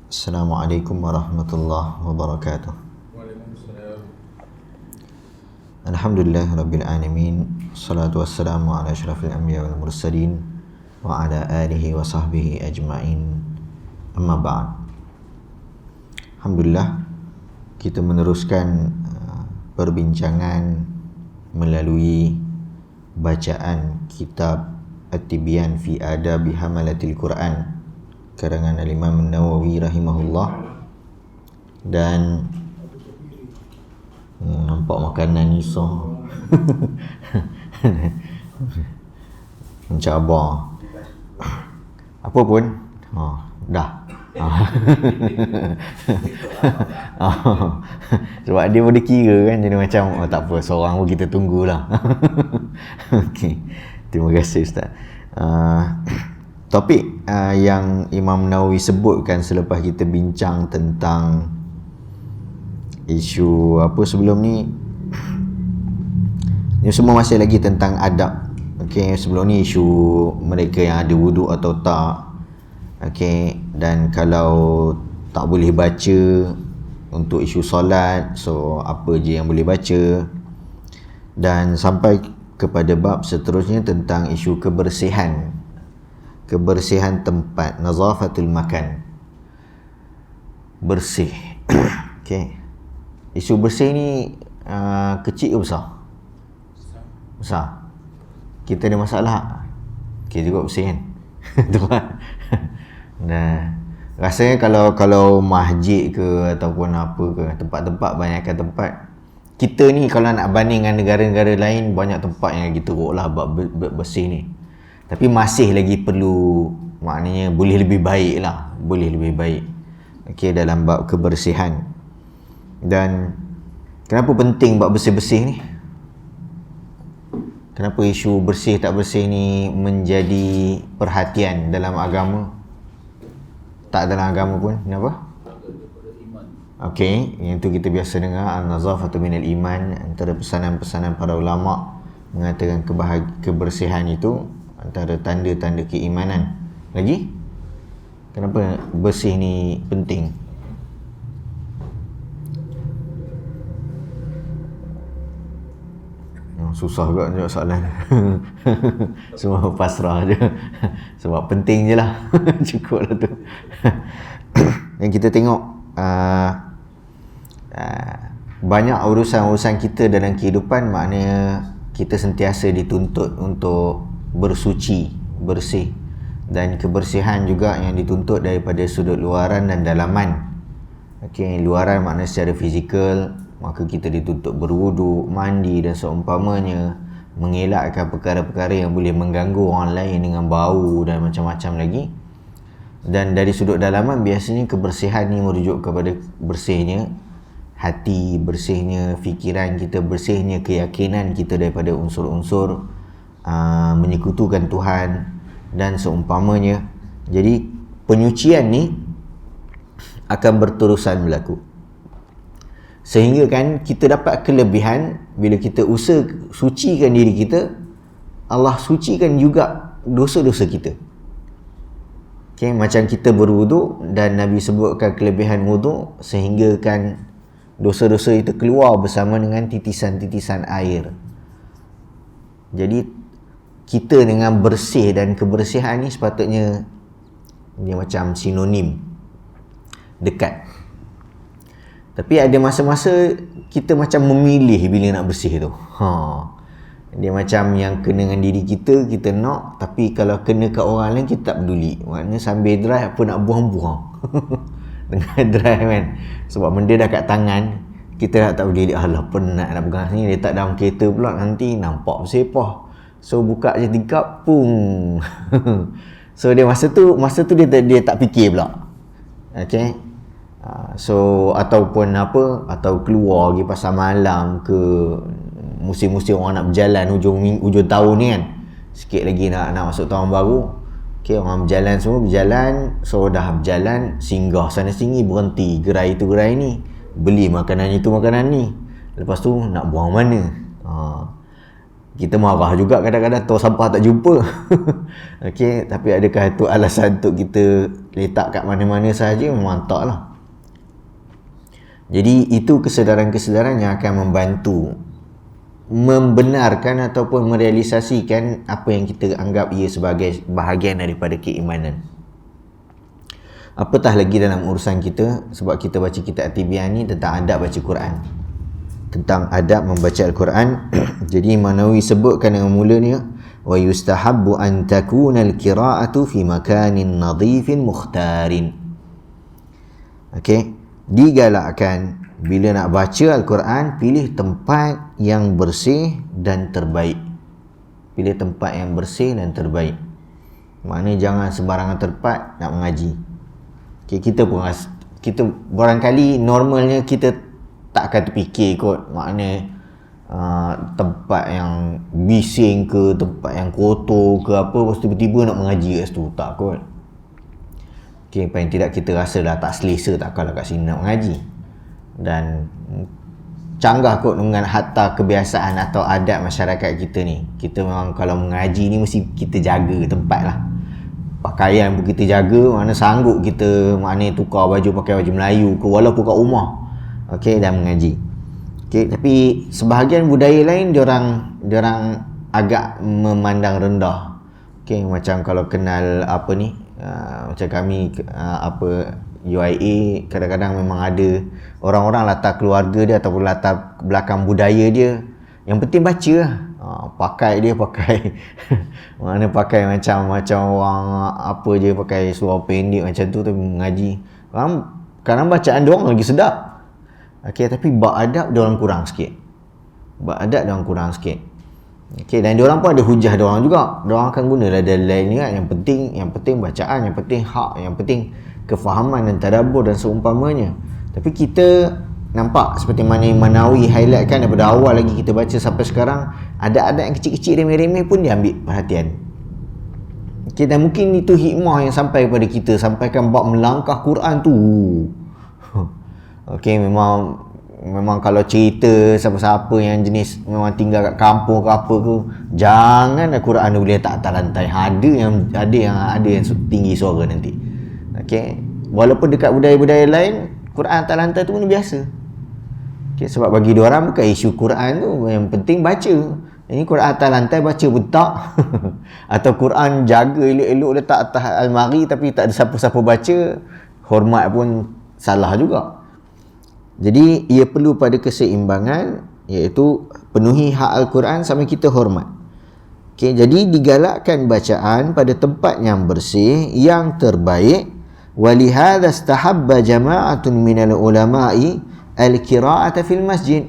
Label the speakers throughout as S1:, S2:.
S1: Assalamualaikum warahmatullahi wabarakatuh.
S2: Waalaikumsalam.
S1: Alhamdulillah Rabbil Alamin. Salatu wassalamu ala ashrafil anbiya wal mursalin wa ala alihi wa sahbihi ajma'in. Amma ba'd. Alhamdulillah, kita meneruskan perbincangan melalui bacaan kitab At-Tibyan fi Adabi Hamalatil Quran karangan Al-Imam Nawawi rahimahullah. Dan nampak makanan Nisa mencabar apa pun dah sebab dia boleh kira kan, jadi macam tak apa, seorang pun kita tunggulah. Okey, terima kasih Ustaz. Topik yang Imam Nawawi sebutkan selepas kita bincang tentang isu apa sebelum ni, ini semua masih lagi tentang adab. Okey, sebelum ni isu mereka yang ada wuduk atau tak. Okey, dan kalau tak boleh baca untuk isu solat, so apa je yang boleh baca, dan sampai kepada bab seterusnya tentang isu kebersihan tempat, nazafatul makan, bersih. Okey, isu bersih ni kecil ke besar? Besar. Kita ada masalah. Okey juga bersih kan. Tu kan. Nah, rasanya kalau masjid ke ataupun apa ke, tempat-tempat, banyakkan tempat, kita ni kalau nak banding dengan negara-negara lain, banyak tempat yang lagi teruk lah bab bersih ni. Tapi masih lagi perlu, maknanya boleh lebih baik lah, boleh lebih baik. Okey, dalam bab kebersihan. Dan kenapa penting bab bersih-bersih ni? Kenapa isu bersih tak bersih ni menjadi perhatian dalam agama? Tak dalam agama pun, kenapa? Okey, yang tu kita biasa dengar an-nazafatu minal iman. Antara pesanan-pesanan para ulama mengatakan kebersihan itu antara tanda-tanda keimanan. Lagi? Kenapa bersih ni penting? Susah juga jawab soalan. Semua pasrah je. Sebab penting je lah. Cukup lah tu. Dan kita tengok banyak urusan-urusan kita dalam kehidupan, maknanya kita sentiasa dituntut untuk bersuci, bersih. Dan kebersihan juga yang dituntut daripada sudut luaran dan dalaman. Okey, luaran makna secara fizikal, maka kita dituntut berwuduk, mandi dan seumpamanya, mengelakkan perkara-perkara yang boleh mengganggu orang lain dengan bau dan macam-macam lagi. Dan dari sudut dalaman, biasanya kebersihan ni merujuk kepada bersihnya hati, bersihnya fikiran kita, bersihnya keyakinan kita daripada unsur-unsur menyekutukan Tuhan dan seumpamanya. Jadi penyucian ni akan berterusan berlaku, sehingga kan kita dapat kelebihan bila kita usaha sucikan diri kita, Allah sucikan juga dosa-dosa kita. Okay, macam kita berwuduk dan Nabi sebutkan kelebihan wuduk sehingga kan dosa-dosa itu keluar bersama dengan titisan-titisan air. Jadi kita dengan bersih dan kebersihan ni sepatutnya dia macam sinonim, dekat. Tapi ada masa-masa kita macam memilih bila nak bersih tu. Dia macam yang kena dengan diri kita, kita nak. Tapi kalau kena kat orang lain, kita tak peduli. Maknanya sambil drive apa nak buang-buang. Tengah drive kan. Sebab benda dah kat tangan, kita tak peduli. Alah penat nak pegang sini, letak dalam kereta pula, nanti nampak bersepah. So buka je tingkap, pung. So dia masa tu dia tak fikir pula. Okay. So ataupun apa, atau keluar pergi pasar malam ke, musim-musim orang nak berjalan hujung tahun ni kan, sikit lagi nak masuk tahun baru. Okay, orang berjalan, semua berjalan. So dah berjalan, singgah sana sini, berhenti, gerai tu gerai ni, beli makanan itu makanan ni. Lepas tu nak buang mana? Kita marah juga kadang-kadang tong sampah tak jumpa. Okey, tapi adakah itu alasan untuk kita letak kat mana-mana sahaja? Memang taklah. Jadi itu kesedaran-kesedaran yang akan membantu membenarkan ataupun merealisasikan apa yang kita anggap ia sebagai bahagian daripada keimanan. Apatah lagi dalam urusan kita, sebab kita baca kitab At-Tibiyan ni tentang adab baca Quran, tentang adab membaca Al-Quran. Jadi Imam Nawawi sebutkan dengan mulanya, wa yustahabbu an takuna al-qira'atu fi makanin nadhifin mukhtarin. Okey, digalakkan bila nak baca Al-Quran, pilih tempat yang bersih dan terbaik. Pilih tempat yang bersih dan terbaik. Maknanya jangan sembarangan tempat nak mengaji. Okay, kita barangkali normalnya kita tak akan terfikir kot, maknanya tempat yang bising ke, tempat yang kotor ke apa, lepas tiba-tiba nak mengaji kat situ, tak kot. Okay, paling tidak kita rasa dah tak selesa, tak akanlah kat sini nak mengaji. Dan canggah kot dengan hatta kebiasaan atau adat masyarakat kita ni. Kita memang kalau mengaji ni mesti kita jaga tempat lah. Pakaian pun kita jaga, mana sanggup kita maknanya tukar baju pakai baju Melayu ke walaupun kat rumah. Okey, dan mengaji. Okey, tapi sebahagian budaya lain diorang agak memandang rendah. Okey, macam kalau kenal apa ni, macam kami UIA, kadang-kadang memang ada orang-orang latar keluarga dia ataupun latar belakang budaya dia, yang penting baca lah. Pakai mana pakai macam orang apa je, pakai seluar pendek macam tu tapi mengaji. Kadang bacaan dia orang lagi sedap. Okey, tapi bab adab dia orang kurang sikit. Okey, dan dia orang pun ada hujah dia orang juga. Dia orang akan gunalah dalil ni kan. Yang penting bacaan, yang penting hak, yang penting kefahaman dan tadabbur dan seumpamanya. Tapi kita nampak seperti mana Imam Nawawi highlightkan daripada awal lagi kita baca sampai sekarang, ada yang kecil-kecil remeh-remeh pun dia ambil perhatian. Okay, dan mungkin itu hikmah yang sampai kepada kita, sampaikan bab melangkah Quran tu. Okay, memang kalau cerita siapa-siapa yang jenis memang tinggal kat kampung ke apa ke, jangan Al-Quran boleh letak atas lantai. Ada yang tinggi suara nanti. Okay, walaupun dekat budaya-budaya lain Quran atas lantai tu pun biasa. Okay, sebab bagi diorang bukan isu Quran tu, yang penting baca. Ini Quran atas lantai baca bentak. Atau Quran jaga elok-elok letak atas almari tapi tak ada siapa-siapa baca, hormat pun salah juga. Jadi ia perlu pada keseimbangan, iaitu penuhi hak Al-Quran sampai kita hormat. Okay, jadi digalakkan bacaan pada tempat yang bersih, yang terbaik. Walihadha istahabba jama'atun minal ulama'i al-qira'ata fil masjid.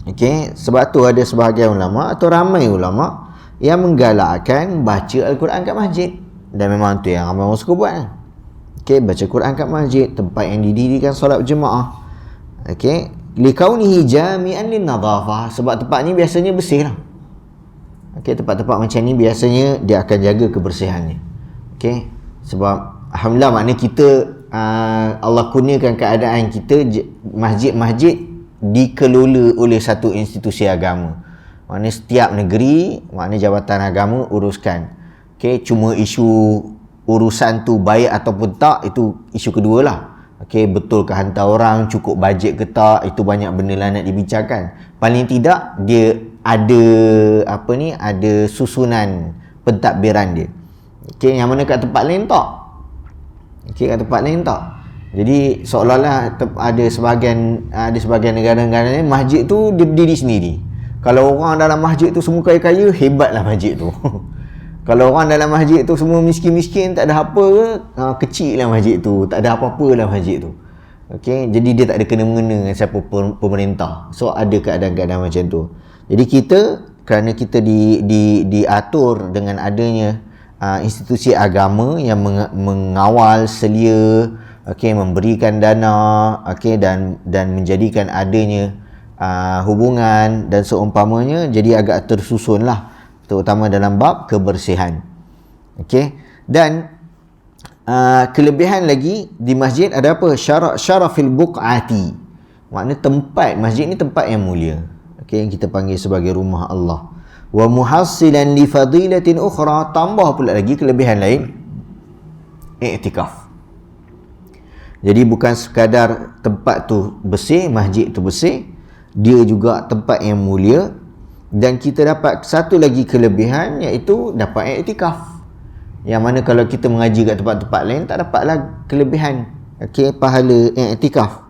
S1: Okey, sebab tu ada sebahagian ulama atau ramai ulama yang menggalakkan baca Al-Quran kat masjid. Dan memang tu yang ramai orang suka buat. Okey, baca Quran kat masjid, tempat yang didirikan solat berjemaah. Okey, likaunihi jami'an lin-nadhafah, sebab tempat ni biasanya bersih lah. Okey, tempat-tempat macam ni biasanya dia akan jaga kebersihannya. Okey, sebab alhamdulillah maknanya kita Allah kurniakan keadaan kita masjid-masjid dikelola oleh satu institusi agama. Maknanya setiap negeri, maknanya jabatan agama uruskan. Okey, cuma isu urusan tu baik ataupun tak, itu isu kedua lah. Okey, betul ke hantar orang, cukup bajet ke tak, itu banyak benda lah nak dibincangkan. Paling tidak dia ada ada susunan pentadbiran dia. Okey, yang mana kat tempat lain tak. Okey, kat tempat lain tak. Jadi seolah-olah ada sebahagian negara-negara ni masjid tu dia berdiri sendiri. Kalau orang dalam masjid tu semua kaya-kaya, hebatlah masjid tu. Kalau orang dalam masjid tu semua miskin-miskin, tak ada apa, kecil lah masjid tu, tak ada apa-apa lah masjid tu. Okey, jadi dia tak ada kena-mengena dengan siapa pemerintah. So ada keadaan-keadaan macam tu. Jadi kita, kerana kita diatur dengan adanya institusi agama yang mengawal, selia, okey, memberikan dana, okey, dan menjadikan adanya hubungan dan seumpamanya, jadi agak tersusun lah, terutama dalam bab kebersihan. Okey, dan kelebihan lagi di masjid ada apa? Syarafil buq'ati, makna tempat masjid ni tempat yang mulia. Okey, yang kita panggil sebagai rumah Allah. Wa muhassilan li fadilatin ukhra, tambah pula lagi kelebihan lain, i'tikaf. Jadi bukan sekadar tempat tu bersih, masjid tu bersih, dia juga tempat yang mulia, dan kita dapat satu lagi kelebihan, iaitu dapat i'tikaf. Yang mana kalau kita mengaji kat tempat-tempat lain tak dapatlah kelebihan, okey, pahala i'tikaf.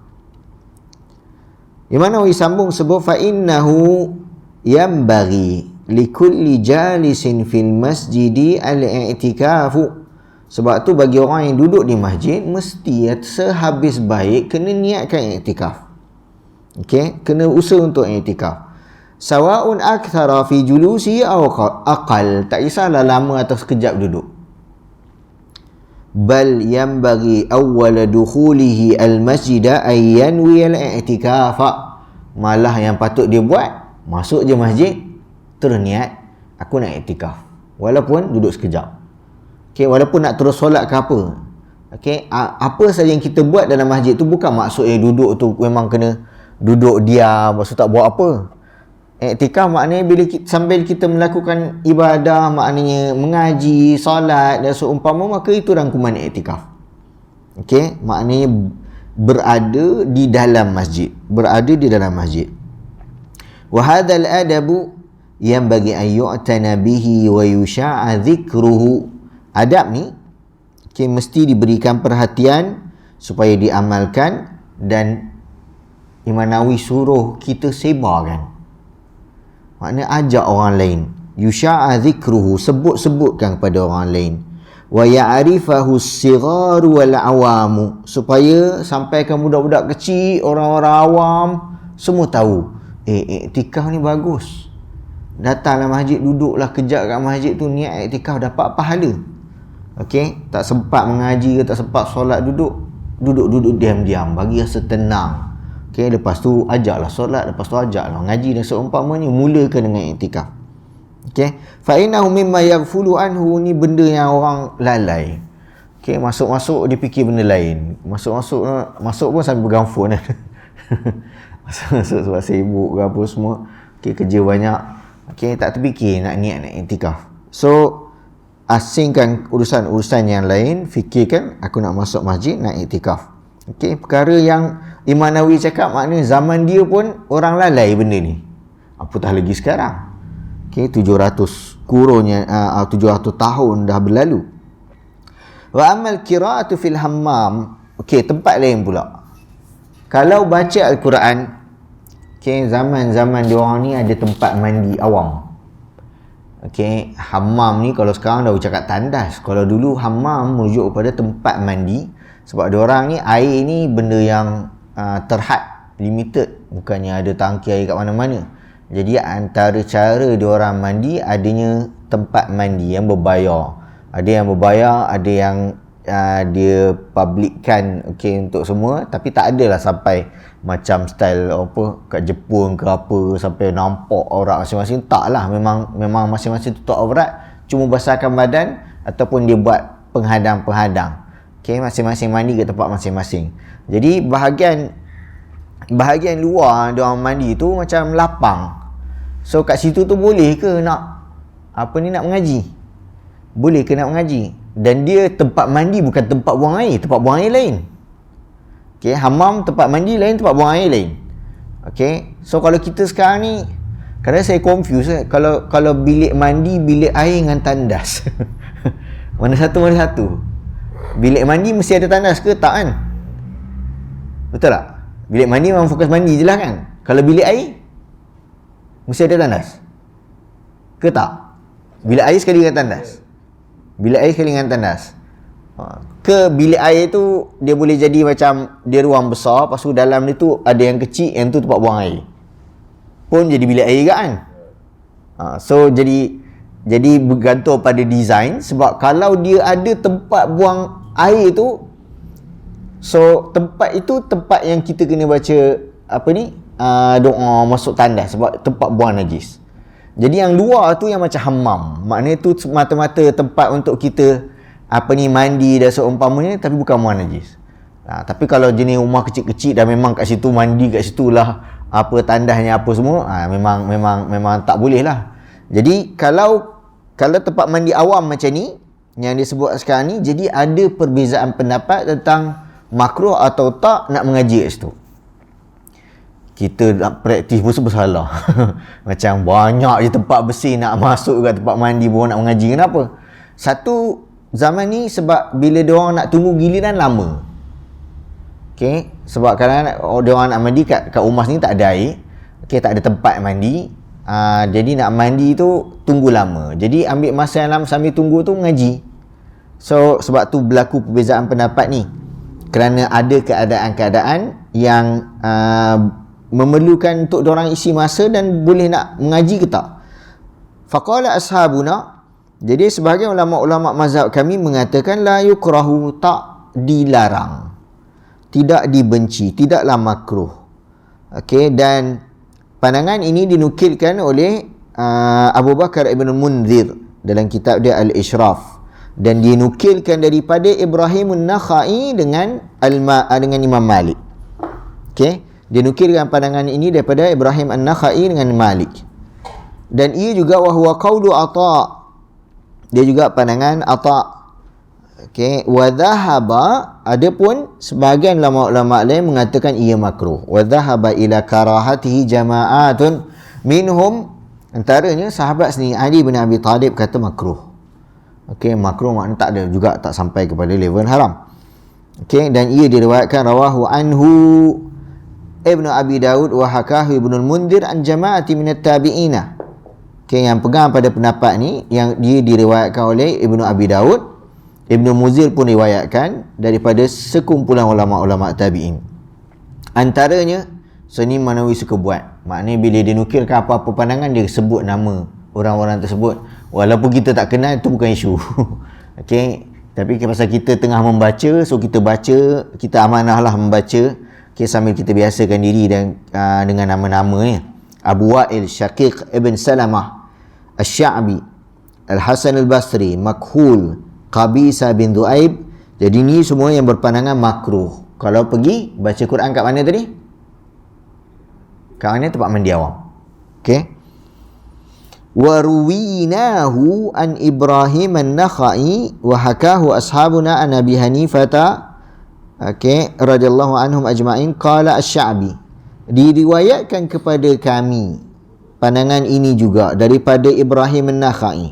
S1: Yang mana disambung sebut fa innahu yanbaghi likulli jalisin fil masjidi al-i'tikafu. Sebab tu bagi orang yang duduk di masjid, mesti sehabis baik kena niatkan i'tikaf. Okey, kena usaha untuk i'tikaf. Sawa'un akthara fi julusi aw aqal, tak kisahlah lama atau sekejap duduk. Bal yanbaghi awwala dukhulihi al-masjida ay yanwi al-i'tikafa. Malah yang patut dia buat, masuk je masjid, terus niat aku nak i'tikaf, walaupun duduk sekejap. Okay, walaupun nak terus solat ke apa. Okay, apa saja yang kita buat dalam masjid tu bukan maksudnya duduk tu memang kena duduk diam, maksud tak buat apa. I'tikaf maknanya bila sambil kita melakukan ibadah, maknanya mengaji, solat dan seumpama, maka itu rangkuman i'tikaf. Okay, maknanya berada di dalam masjid, berada di dalam masjid. Wa hadzal adabu yanbaghi an yu'tana bihi wa yusha'a dhikruhu. Adab ni, okay, mesti diberikan perhatian supaya diamalkan, dan Imam Nawawi suruh kita sebarkan. Maknanya ajak orang lain. Yusha'a dhikruhu, sebut-sebutkan kepada orang lain. Wa ya'rifahu as-sigharu wal awamu, supaya sampaikan budak-budak kecil, orang-orang awam semua tahu. I'tikaf ni bagus. Datanglah masjid, duduklah kejap kat masjid tu, niat i'tikaf, dapat pahala. Okey, tak sempat mengaji ke, tak sempat solat, duduk diam-diam, bagi rasa tenang. Okey, lepas tu ajaklah solat, lepas tu ajaklah ngaji dan seumpamanya, mulakan dengan i'tikaf. Okey, fa innahu mimma yaghfulu anhu, ni benda yang orang lalai. Okey, masuk-masuk dia fikir benda lain. Masuk pun sambil pegang phone kan. Masuk sebab sibuk ke apa semua. Okey, kerja banyak. Okey, tak terfikir nak niat nak i'tikaf. So asingkan urusan-urusan yang lain, fikirkan aku nak masuk masjid, nak i'tikaf. Okey, perkara yang Imam Nawawi cakap, maknanya zaman dia pun orang lalai benda ni. Apatah lagi sekarang. Okey, 700 tahun dah berlalu. Wa amal qira'atu fil hammam. Okey, tempat lain pula. Kalau baca Al-Quran, okey, zaman-zaman dia orang ni ada tempat mandi awam. Okey, hammam ni kalau sekarang dah cakap tandas. Kalau dulu hammam merujuk kepada tempat mandi, sebab diorang ni air ni benda yang terhad, limited, bukannya ada tangki air kat mana-mana. Jadi antara cara diorang mandi, adanya tempat mandi yang berbayar. Ada yang berbayar, ada yang dia publikkan, okey, untuk semua, tapi tak adalah sampai macam style apa kat Jepun ke apa sampai nampak aurat masing-masing. Taklah, memang masing-masing tutup aurat, cuma basahkan badan ataupun dia buat penghadang-penghadang. Okey, masing-masing mandi ke tempat masing-masing. Jadi bahagian luar dia orang mandi tu macam lapang. So kat situ tu boleh ke nak nak mengaji? Boleh ke nak mengaji? Dan dia tempat mandi bukan tempat buang air, tempat buang air lain. Okey, hammam tempat mandi lain, tempat buang air lain. Okey, so kalau kita sekarang ni, kadang saya confuse kalau bilik mandi, bilik air dengan tandas. Mana satu? Bilik mandi mesti ada tandas ke? Tak kan? Betul tak? Bilik mandi memang fokus mandi je lah kan? Kalau bilik air mesti ada tandas ke tak? Bilik air sekali dengan tandas. Bilik air sekali dengan tandas. Ke bilik air tu dia boleh jadi macam dia ruang besar, lepas tu dalam dia tu ada yang kecil, yang tu tempat buang air, pun jadi bilik air kan. So jadi bergantung pada design. Sebab kalau dia ada tempat buang air tu, so tempat itu tempat yang kita kena baca doa masuk tandas, sebab tempat buang najis. Jadi yang luar tu yang macam hammam, maknanya tu mata-mata tempat untuk kita mandi dan seumpamanya, tapi bukan buang najis. Tapi kalau jenis rumah kecil-kecil dan memang kat situ mandi, kat situlah apa tandahnya apa semua, memang tak boleh lah. Jadi kalau tempat mandi awam macam ni yang disebut sekarang ni, jadi ada perbezaan pendapat tentang makruh atau tak nak mengaji kat situ. Kita nak praktis pun bersalah. Macam banyak je tempat bersih nak masuk kat tempat mandi pun nak mengaji. Kenapa? Satu, zaman ni sebab bila diorang nak tunggu giliran lama. Okay, sebab kadang-kadang diorang nak mandi kat rumah sini tak ada air. Okay, tak ada tempat mandi. Jadi nak mandi tu tunggu lama. Jadi ambil masa yang lama sambil tunggu tu mengaji. So sebab tu berlaku perbezaan pendapat ni. Kerana ada keadaan-keadaan yang memerlukan untuk diorang isi masa dan boleh nak mengaji ke tak. Faqala ashabuna, jadi sebahagian ulama-ulama mazhab kami mengatakan la yukrahu, tak dilarang, tidak dibenci, tidaklah makruh. Okey, dan pandangan ini dinukilkan oleh Abu Bakar Ibn Munzir dalam kitab dia Al-Ishraf, dan dinukilkan daripada Ibrahim An-Nakhai dengan Imam Malik. Okey, dinukilkan pandangan ini daripada Ibrahim An-Nakhai dengan Malik. Dan ia juga wahwa qaulu Atha, dia juga pandangan Atha. Okey, wa dhahaba, adapun sebahagian ulama-ulama lain mengatakan ia makruh. Wa dhahaba ila karahatihi jama'atun minhum, antaranya sahabat sendiri Ali bin Abi Talib kata makruh. Okey, makruh makna tak ada juga, tak sampai kepada level haram. Okey, dan ia diriwayatkan rawahu anhu Ibnu Abi Daud wa hakahu Ibnu Munzir an jama'ati minat tabi'ina. Okey, yang pegang pada pendapat ni yang dia diriwayatkan oleh Ibnu Abi Daud, Ibnu Munzir pun riwayatkan daripada sekumpulan ulama-ulama tabi'in. Antaranya Seni Manawi suka buat, maknanya bila dia nukilkan apa-apa pandangan, dia sebut nama orang-orang tersebut. Walaupun kita tak kenal, itu bukan isu. Okey, tapi pasal kita tengah membaca, so kita baca, kita amanahlah membaca. Okey, sambil kita biasakan diri dengan nama-nama ni. Abu Wa'il, Syaqiq Ibn Salamah, Asy-Sya'bi, Al-Hasan Al-Basri, Makhul, Qabisa bin Du'aib. Jadi ni semua yang berpandangan makruh. Kalau pergi baca Quran kat mana tadi? Kat mana? Tempat mandi awam. Okey. Wa ruwinahu an Ibrahim An-Nakhai wa hakahu ashabuna an Abi Hanifah, okey, radhiyallahu anhum ajma'in, qala Asy-Sya'bi, diriwayatkan kepada kami pandangan ini juga daripada Ibrahim An-Nakhai.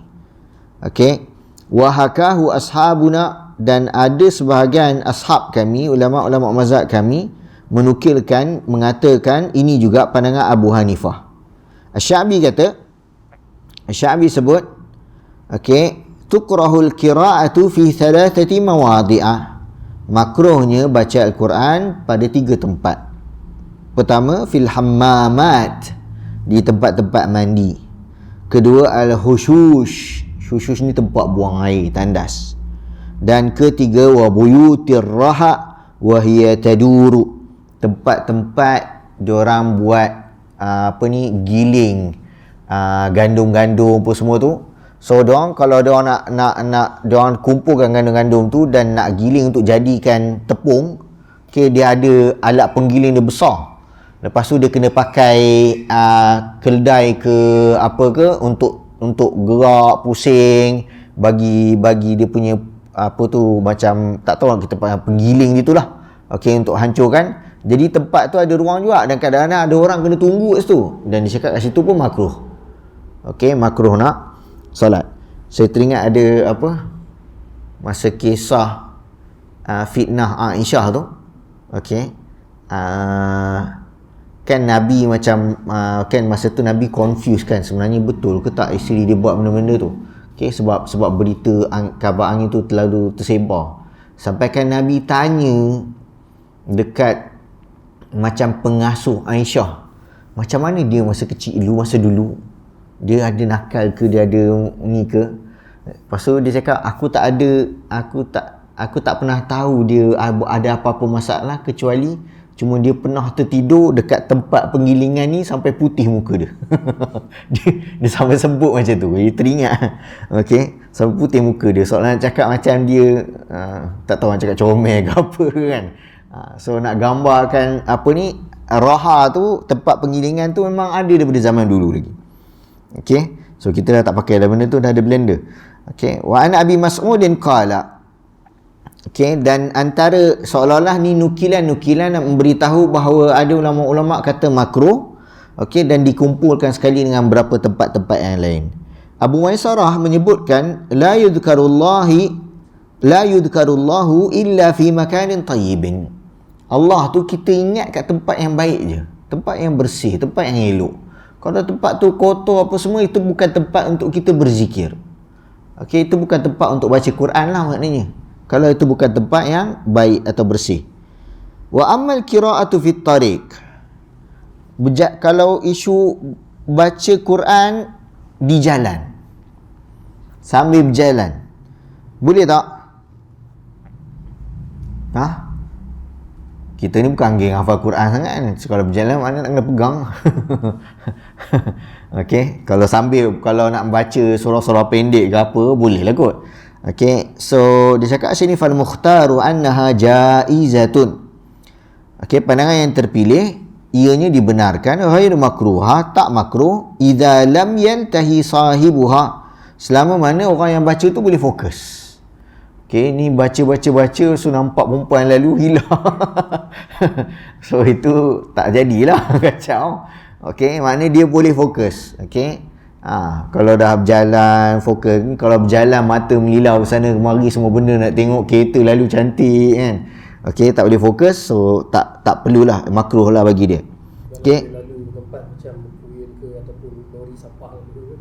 S1: Okey, wa hakahu ashabuna, dan ada sebahagian ashab kami, ulama-ulama mazhab kami menukilkan, mengatakan ini juga pandangan Abu Hanifah. Asy-Sya'bi kata, Asy-Sya'bi sebut, okey, tukrahul qira'atu fi thalathati mawadhi'ah, makruhnya baca Al-Quran pada 3 tempat. Pertama, fil hammamat, di tempat-tempat mandi. Kedua, al-hushush, hushush ni tempat buang air, tandas. Dan ketiga, wa buyutir raha wa hiya taduru, tempat-tempat diorang buat giling gandum-gandum apa semua tu. So diorang kalau diorang nak diorang kumpulkan gandum-gandum tu dan nak giling untuk jadikan tepung, okay, dia ada alat penggiling dia besar. Lepas tu dia kena pakai keldai ke apa ke untuk gerak pusing, bagi dia punya apa tu, macam tak tahu lah, kita panggil penggiling gitulah. Okey, untuk hancurkan. Jadi tempat tu ada ruang juga, dan kadang-kadang ada orang kena tunggu kat situ, dan dia cakap kat situ pun makruh. Okey, makruh nak solat. Saya teringat ada apa, masa kisah fitnah Aisyah tu. Okey, kan Nabi macam kan masa tu Nabi confuse kan, sebenarnya betul ke tak isteri dia buat benda-benda tu. Okey, sebab berita kabar angin tu terlalu tersebar, sampai kan Nabi tanya dekat macam pengasuh Aisyah, macam mana dia masa kecil masa dulu, dia ada nakal ke, dia ada ni ke. Lepas tu dia cakap, aku tak pernah tahu dia ada apa-apa masalah, kecuali cuma dia pernah tertidur dekat tempat penggilingan ni sampai putih muka dia. dia sampai sebut macam tu, dia teringat. Okey, sampai putih muka dia. Soalan nak cakap macam dia tak tahu nak cakap comel ke apa kan. So nak gambarkan apa ni, raha tu, tempat penggilingan tu memang ada daripada zaman dulu lagi. Okey, so kita dah tak pakai dah benda tu, dah ada blender. Okey, wa an Abi Mas'udin qala. Okey, dan antara seolah-olah ni nukilan-nukilan nak memberitahu bahawa ada ulama-ulama kata makruh. Okey, dan dikumpulkan sekali dengan beberapa tempat-tempat yang lain. Abu Waisarah menyebutkan la yudhkarullahu illa fi makanin tayyibin. Allah tu kita ingat kat tempat yang baik je, tempat yang bersih, tempat yang elok. Kalau tempat tu kotor apa semua, itu bukan tempat untuk kita berzikir. Okey, itu bukan tempat untuk baca Quran lah maknanya, kalau itu bukan tempat yang baik atau bersih. Wa ammal qira'atu fit tariq. Kalau isu baca Quran di jalan, sambil berjalan, boleh tak? Kita ni bukan geng hafal Quran sangat kan. So, kalau berjalan mana nak kena pegang. Okey, kalau nak baca surah-surah pendek ke apa, boleh lah kot. Okey, so dia cakap sini fal mukhtaru annaha jaizatun. Okey, pandangan yang terpilih ianya dibenarkan, ghair makruha, tak makruh, idza lam yantahi sahibuha, selama mana orang yang baca tu boleh fokus. Okey, ni baca, so nampak perempuan lalu hilang. So itu tak jadilah kacau. Okey, maknanya dia boleh fokus. Okey. Kalau dah berjalan fokus, kalau berjalan mata melilau sana kemari semua benda, nak tengok kereta lalu cantik kan. Okey, tak boleh fokus, so tak perlulah, makruh lah bagi dia. Okey.
S2: Lalu tempat macam kuil ke ataupun lori sampah ke.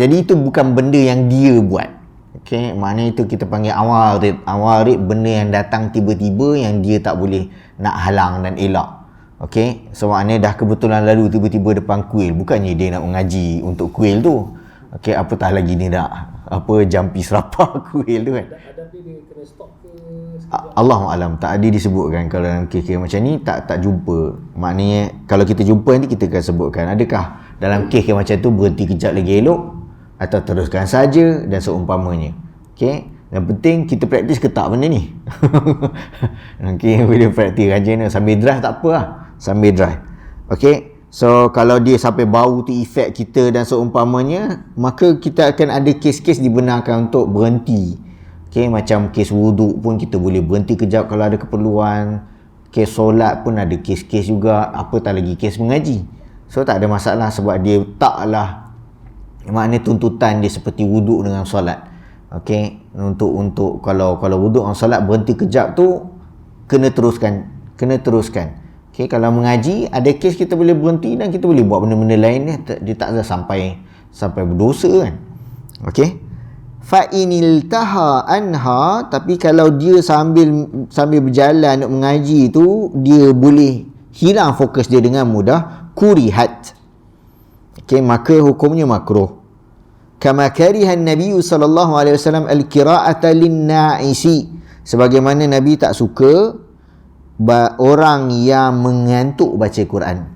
S1: Jadi itu bukan benda yang dia buat. Okey, maknanya itu kita panggil awarid. Awarid benda yang datang tiba-tiba yang dia tak boleh nak halang dan elak. Okey, so maknanya dah kebetulan lalu tiba-tiba depan kuil, bukannya dia nak mengaji untuk kuil tu. Okey, apatah lagi ni nak jampi serapah kuil tu kan.
S2: Ada dia kena stop ke?
S1: Allahualam, tak ada disebutkan. Kalau dalam kes macam ni tak jumpa. Maknanya kalau kita jumpa nanti kita akan sebutkan adakah dalam kes macam tu berhenti kejap lagi elok atau teruskan saja dan seumpamanya. Okey, yang penting kita praktis ke tak benda ni. Okey, bila praktis rajin sambil drive tak apa lah, sambil drive. Okey, so kalau dia sampai bau tu efek kita dan seumpamanya, maka kita akan ada kes-kes dibenarkan untuk berhenti. Okey, macam kes wuduk pun kita boleh berhenti kejap kalau ada keperluan. Kes solat pun ada kes-kes juga, apatah lagi kes mengaji. So tak ada masalah sebab dia taklah, maknanya tuntutan dia seperti wuduk dengan solat. Okey, untuk kalau wuduk dengan solat berhenti kejap tu kena teruskan. Okey, kalau mengaji ada kes kita boleh berhenti dan kita boleh buat benda-benda lain dia tak sampai berdosa kan. Okey, fa inil taha anha, tapi kalau dia sambil berjalan nak mengaji tu dia boleh hilang fokus dia dengan mudah, kurihat. Okey, maka hukumnya makruh. Kama kariha Nabi sallallahu alaihi wasallam al-qira'ata lin-na'isi, sebagaimana Nabi tak suka orang yang mengantuk baca Quran.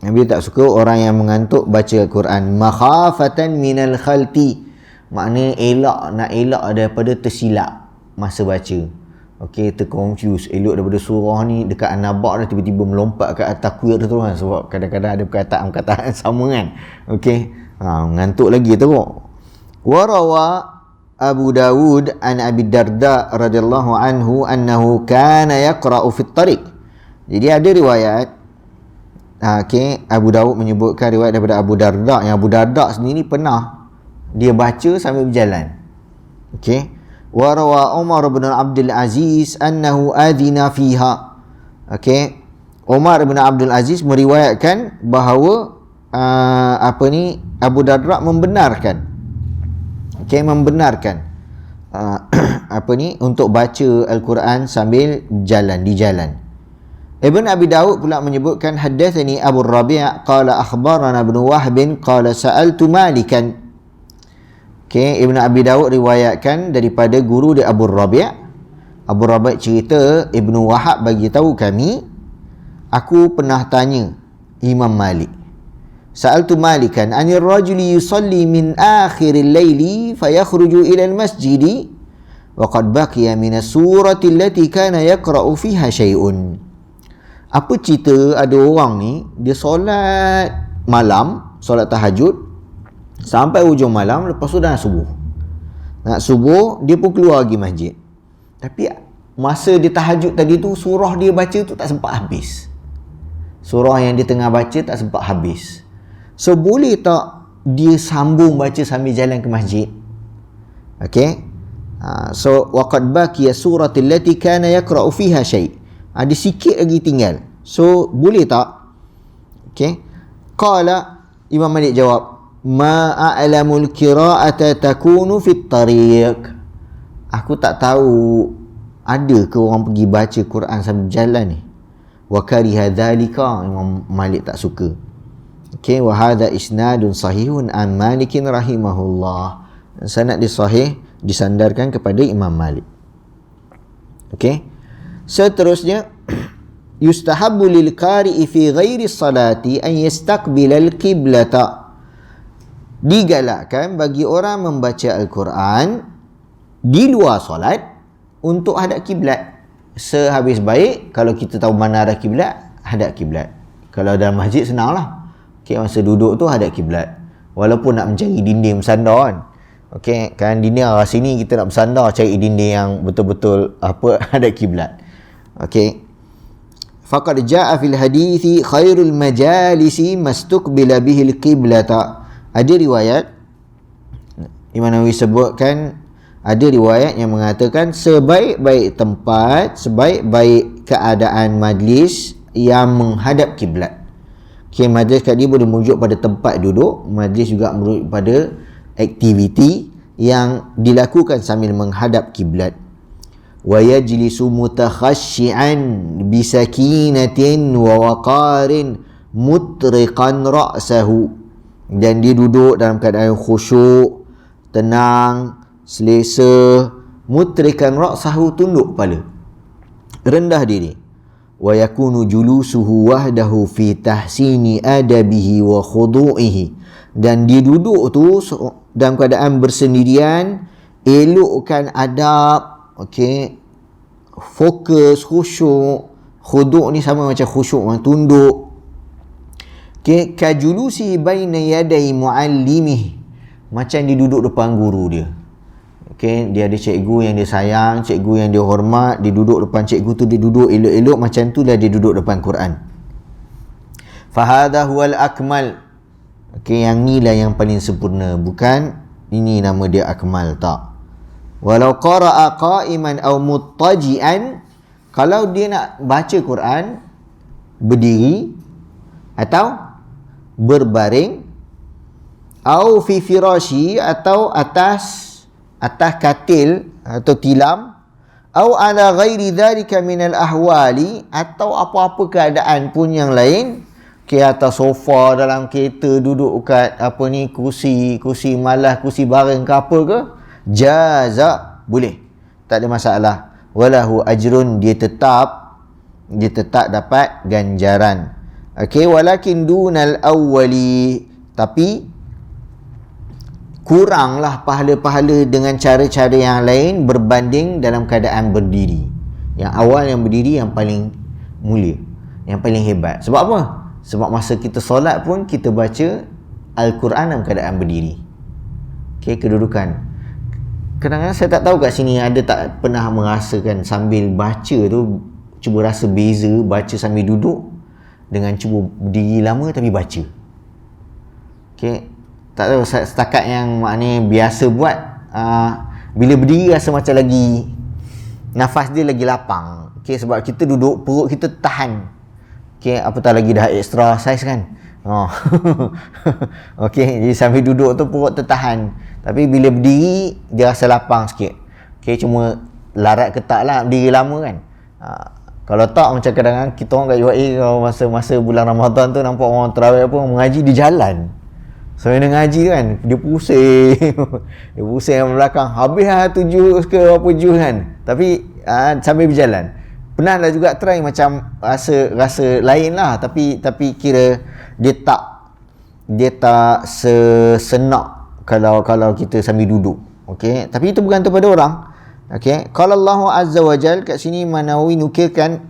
S1: Nabi tak suka orang yang mengantuk baca Quran, makhafatan minal khalti, maknanya nak elak daripada tersilap masa baca. Okey, terconfuse, elok daripada surah ni dekat An-Naba dah tiba-tiba melompat ke atas kuil tu kan, sebab kadang-kadang ada perkataan-perkataan sama kan. Okey, ngantuk lagi teruk. Warawa Abu Dawud an Abi Darda radhiyallahu anhu annahu kana yaqra'u fit tariq. Jadi ada riwayat, okey, Abu Dawud menyebutkan riwayat daripada Abu Darda, yang Abu Darda sendiri pernah dia baca sambil berjalan. Okey, wa rawa Umar bin Abdul Aziz annahu adina fiha. Okey, Umar bin Abdul Aziz meriwayatkan bahawa Abu Darda membenarkan, okey, untuk baca Al-Quran sambil jalan, di jalan. Ibn Abi Dawud pula menyebutkan, haddatsani Abu Rabi' qala akhbarana Ibn Wahb qala sa'altu Malikan. Okey, Ibn Abi Dawud riwayatkan daripada guru dia Abu Rabi'. Abu Rabi' cerita Ibn Wahab bagi tahu kami, aku pernah tanya Imam Malik. Sa'altu Malikan anir rajuli yusalli min akhiril laili fayakhruju ila al-masjidi wa qad baqiya min as-surati allati kana yaqra'u fiha syai'un. Apa cerita ada orang ni dia solat malam, solat tahajud sampai hujung malam, lepas tu dah nak subuh dia pun keluar pergi masjid. Tapi masa dia tahajud tadi tu, surah dia baca tu tak sempat habis. Surah yang dia tengah baca tak sempat habis. So boleh tak dia sambung baca sambil jalan ke masjid? Okay. So waqad baqiya suratil lati kana yaqra'u fiha syai'. Ada sikit lagi tinggal. So boleh tak? Okay. Qala, Imam Malik jawab, ma a'lamul qira'ata takunu fit tariq. Aku tak tahu ada ke orang pergi baca Quran sambil jalan ni. Wa kariha dhalika, Imam Malik tak suka. Okay, wa hadha isnadun sahihun an Malikin rahimahullah. Sanad dia sahih, disandarkan kepada Imam Malik. Okay. Seterusnya, yustahabbu lil qari'i fi ghairi salati an yastaqbila al-qiblata. Digalakkan bagi orang membaca Al-Quran di luar solat untuk hadap kiblat. Sehabis baik, kalau kita tahu mana arah kiblat, hadap kiblat. Kalau dalam masjid senanglah. Okay, masa duduk tu hadap kiblat. Walaupun nak mencari dinding bersandar kan. Okay, kan dinding arah sini kita nak bersandar, cari dinding yang betul-betul hadap kiblat. Okay. Faqad jaa fil hadithi khairul majalisi mastuqbila bihil qiblata. Ada riwayat Imam Nawawi sebutkan, ada riwayat yang mengatakan sebaik-baik tempat, sebaik-baik keadaan majlis yang menghadap kiblat. Okay, majlis kat dia boleh merujuk pada tempat duduk, majlis juga merujuk pada aktiviti yang dilakukan sambil menghadap kiblat. Wa yajlisu mutakhashshi'an bisakinatin wa waqarin mutriqan ra'sahu. Dan dia duduk dalam keadaan khusyuk, tenang, selesa, mutrikan ra'sahu, tunduk kepala, rendah diri. Wa yakunu julusuhu wahdahu fi tahsini adabihi wa khudu'ihi. Dan dia duduk tu dalam keadaan bersendirian, elokkan adab, okey, fokus, khusyuk. Khudu' ni sama macam khusyuk, orang tunduk. Okey, kajulusi baina yaday muallimihi, macam dia duduk depan guru dia. Okay, dia ada cikgu yang dia sayang, cikgu yang dia hormat, dia duduk depan cikgu tu, dia duduk elok-elok, macam tu lah dia duduk depan Quran. Fahadha huwal akmal. Okay, yang ni lah yang paling sempurna, bukan ini nama dia akmal, tak. Walau qara'a qa'iman aw muttaji'an, kalau dia nak baca Quran berdiri atau berbaring, au fi firashi, atau atas katil atau tilam, au ala ghairi dhalika minal ahwali, atau apa-apa keadaan pun yang lain, ke atas sofa, dalam kereta, duduk kat kursi malas, kursi bareng ke apa ke, jaza, boleh, tak ada masalah. Walahu ajrun, dia tetap dapat ganjaran. Okey, walakin dunal awwali, tapi kuranglah pahala-pahala dengan cara-cara yang lain berbanding dalam keadaan berdiri. Yang awal yang berdiri yang paling mulia, yang paling hebat. Sebab apa? Sebab masa kita solat pun kita baca Al-Quran dalam keadaan berdiri. Okey, kedudukan. Kadang-kadang saya tak tahu kat sini ada tak pernah merasakan sambil baca tu, cuba rasa beza baca sambil duduk dengan cuba berdiri lama tapi baca. Okey, tak tahu, setakat yang maknanya biasa buat, bila berdiri rasa macam lagi nafas dia lagi lapang. Okey, sebab kita duduk, perut kita tahan. Okey, apatah lagi dah extra size kan. Okey, jadi sambil duduk tu perut tertahan. Tapi bila berdiri dia rasa lapang sikit. Okey, cuma larat ketak lah berdiri lama kan. Kalau tak, macam kadang-kadang kita orang kat UAE, kalau masa bulan Ramadan tu nampak orang tarawih apa mengaji di jalan. Sambil dia ngaji kan, dia pusing. Dia pusing yang belakang. Habis lah 7 ke berapa juz kan. Tapi sambil berjalan. Pernah lah juga try macam rasa lain lah. Tapi kira dia tak sesenak kalau kita sambil duduk. Okay? Tapi itu bergantung pada orang. Okey, qala Allah azza wa jal, kat sini Manawi nukilkan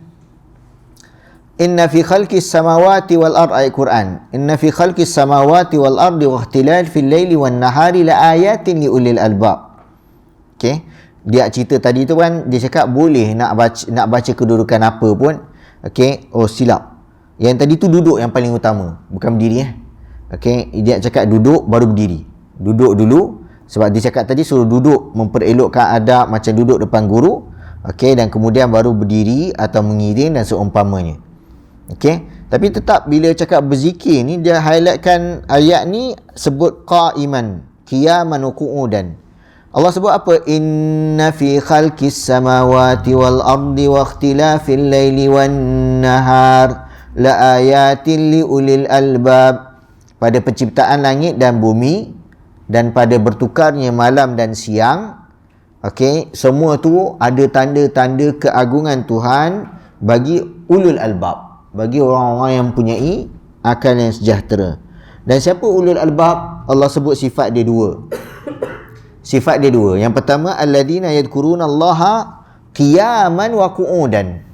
S1: inna fi khalqis samawati wal ardi, ayat Quran, inna fi khalqis samawati wal ardi wa ikhtilal fil laili wan nahari la ayatin li ulil albab. Okey, dia cerita tadi tu kan, dia cakap boleh nak baca kedudukan apa pun. Okey, oh silap. Yang tadi tu duduk yang paling utama, bukan berdiri Okey, dia cakap duduk baru berdiri. Duduk dulu, sebab dia cakap tadi suruh duduk, memperelokkan adab macam duduk depan guru. Okey, dan kemudian baru berdiri atau mengiring dan seumpamanya. Okey, tapi tetap bila cakap berzikir ni, dia highlightkan ayat ni sebut qa'iman, qiyaman wa qu'udan. Allah sebut apa? Inna fi khalqis samawati wal ardi wa ikhtilafil laili wan nahar la ayatin li ulil albab. Pada penciptaan langit dan bumi dan pada bertukarnya malam dan siang, okey, semua tu ada tanda-tanda keagungan Tuhan bagi ulul albab, bagi orang-orang yang mempunyai akal yang sejahtera. Dan siapa ulul albab? Allah sebut sifat dia dua. Sifat dia dua. Yang pertama, alladzina yadhkurunallaha qiyaman wa qu'udan.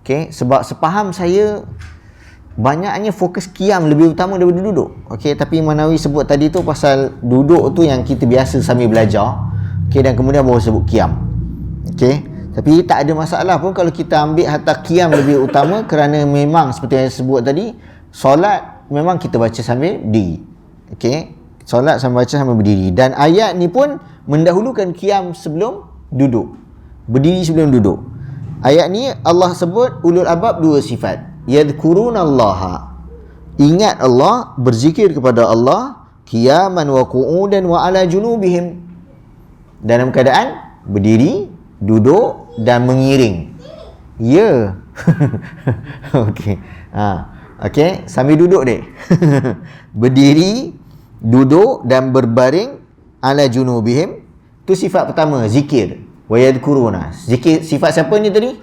S1: Okey, sebab sepaham saya banyaknya fokus qiyam lebih utama daripada duduk. Okey, tapi Manawi sebut tadi tu pasal duduk tu yang kita biasa sambil belajar. Okey, dan kemudian baru sebut qiyam. Okey, tapi tak ada masalah pun kalau kita ambil hatta qiyam lebih utama, kerana memang seperti yang saya sebut tadi, solat memang kita baca sambil berdiri. Okey, solat sambil baca sambil berdiri. Dan ayat ni pun mendahulukan qiyam sebelum duduk, berdiri sebelum duduk. Ayat ni Allah sebut ulul albab dua sifat. Yadhkurunallaha, ingat Allah, berzikir kepada Allah, qiyaman wa qu'udan wa ala junubihim, dalam keadaan berdiri, duduk dan mengiring. Ya. Okey. Okey, sambil duduk dek. Berdiri, duduk dan berbaring ala junubihim. Tu sifat pertama, zikir. Wa yadhkuruna. Zikir sifat siapa ni tadi?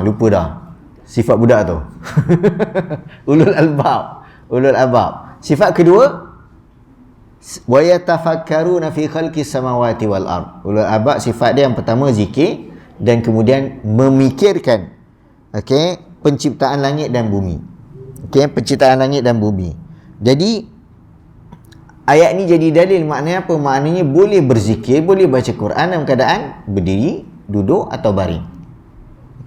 S1: Lupa dah. Sifat budak tu. Ulul albab. Ulul albab. Sifat kedua, wa yatafakkaruna fi khalqis samawati wal ard. Ulul albab sifat dia yang pertama zikir, dan kemudian memikirkan penciptaan langit dan bumi. Penciptaan langit dan bumi. Jadi ayat ni jadi dalil. Maknanya apa? Maknanya boleh berzikir, boleh baca Quran dalam keadaan berdiri, duduk atau baring.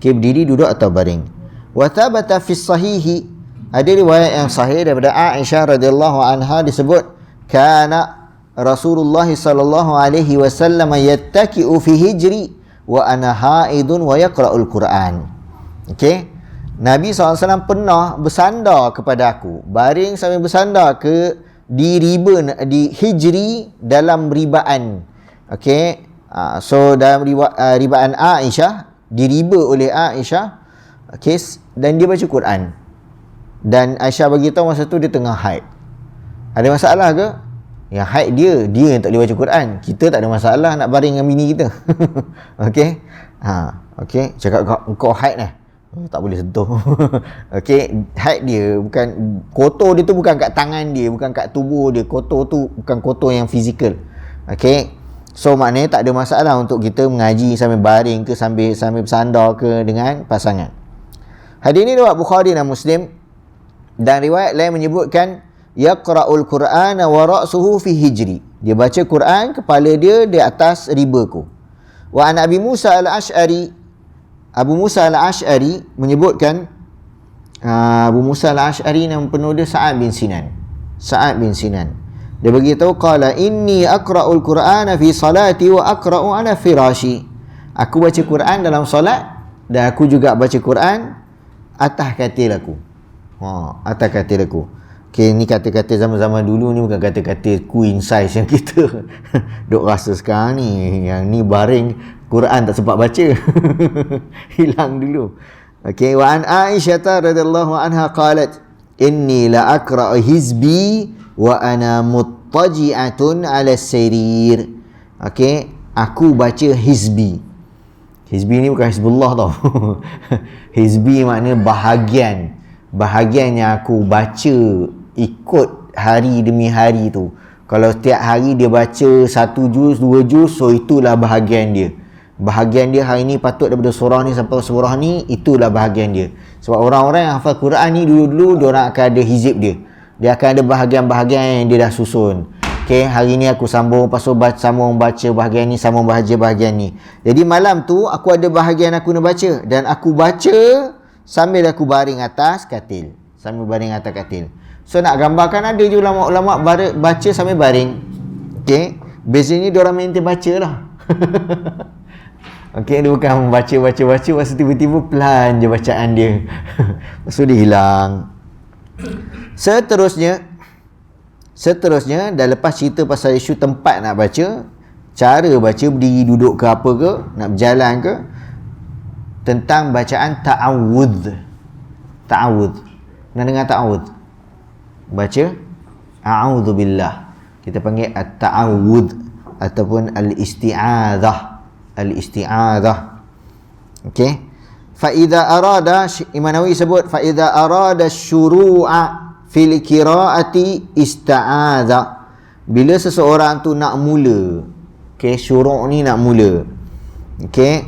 S1: Berdiri, duduk atau baring. Wa thabata fi sahihi, ada riwayat yang sahih daripada Aisyah radhiyallahu anha, disebut kana Rasulullah sallallahu alaihi wasallam yattaki'u fi hijri wa ana haidun wa yaqra'ul Quran. Okey, Nabi SAW pernah bersandar kepada aku, baring sambil bersandar di hijri, dalam ribaan. Okey, so dalam ribaan Aisyah, diriba oleh Aisyah. Okey, dan dia baca Quran. Dan Aisyah bagi tahu masa tu dia tengah haid. Ada masalah ke? Yang haid dia yang tak boleh baca Quran. Kita tak ada masalah nak baring dengan bini kita. Okey. Okey, cakap kau haid tak boleh sentuh. Okey, haid dia bukan kotor, dia tu bukan kat tangan dia, bukan kat tubuh dia. Kotor tu bukan kotor yang fizikal. Okey. So maknanya tak ada masalah untuk kita mengaji sambil baring ke, sambil bersandar ke dengan pasangan. Hadis ini riwayat Bukhari dan Muslim, dan riwayat lain menyebutkan yaqra'ul Qur'ana wa ra'suhu fi hijri. Dia baca Quran, kepala dia di atas ribaku. Wa an Abi Musa al-Ash'ari, Abu Musa al-Ash'ari menyebutkan, Abu Musa al-Ash'ari nama penuh dia Sa'ad bin Sinan. Sa'ad bin Sinan. Dia beritahu, qala inni aqra'ul Qur'ana fi salati wa aqra'u ala firashi. Aku baca Quran dalam solat, dan aku juga baca Quran atas katil aku. Atas katil aku. Okey, ni kata-kata zaman-zaman dulu ni bukan kata-kata queen size yang kita duk rasa sekarang ni. Yang ni baring Quran tak sempat baca. Hilang dulu. Okey, wa an Aisyah radhiyallahu anha qalat inni la aqra'u hizbi wa ana muttaji'atun 'ala as-sarir. Okey, aku baca hizbi. Hizbi ni bukan Hizbullah tau. Hizbi maknanya bahagian yang aku baca ikut hari demi hari tu. Kalau setiap hari dia baca 1 juz, 2 juz, so itulah bahagian dia. Bahagian dia hari ni patut daripada surah ni sampai surah ni, itulah bahagian dia. Sebab orang-orang yang hafal Quran ni dulu-dulu diorang akan ada hizib dia. Dia akan ada bahagian-bahagian yang dia dah susun. Okay, hari ni aku sambung, lepas tu sambung baca bahagian ni, sambung baca bahagian ni. Jadi malam tu aku ada bahagian aku nak baca, dan aku baca sambil aku baring atas katil. Sambil baring atas katil. So nak gambarkan ada je ulama-ulama baca sambil baring. Okay, bezanya diorang maintain baca lah. Okay, dia bukan baca, lepas tu tiba-tiba pelan je bacaan dia. Lepas tu dia hilang. Seterusnya, dah lepas cerita pasal isu tempat nak baca, cara baca, berdiri, duduk ke apa ke, nak berjalan ke, tentang bacaan ta'awudh. Pernah dengar ta'awudh? Baca a'udzubillah. Kita panggil at-ta'awudh ataupun al-isti'adzah. Okey. Fa idza arada, Imam Nawawi sebut, fa idza arada syuru'a fil qiraati ista'adha. Bila seseorang tu nak mula, okey, syuru' ni nak mula, okey,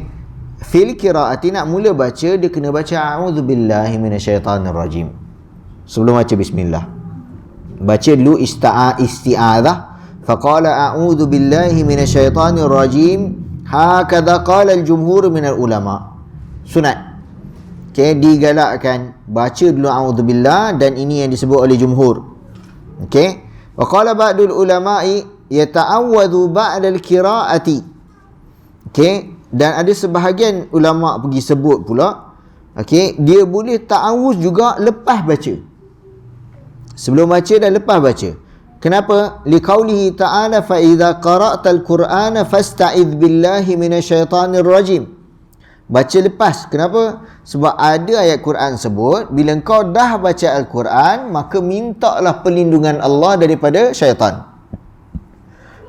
S1: fil qiraati nak mula baca, dia kena baca a'udzubillahi minasyaitanir rajim sebelum baca bismillah. Baca dulu isti'adzah. Faqala a'udzubillahi minasyaitanir rajim, hakadha qala al-jumhur minal ulama. Sunat. Okay, digalakkan baca dulu a'udzubillah, dan ini yang disebut oleh jumhur. Okay, wa qala ba'dul ulama'i yata'awwadhu ba'da al-qira'ati. Okay, dan ada sebahagian ulama pergi sebut pula, okay, dia boleh ta'awuz juga lepas baca. Sebelum baca dan lepas baca. Kenapa? Liqaulihi ta'ala fa idza qara'tal qur'ana fasta'idz billahi minasyaitanir rajim. Baca lepas. Kenapa? Sebab ada ayat Quran sebut, bila engkau dah baca Al-Quran, maka mintalah perlindungan Allah daripada syaitan.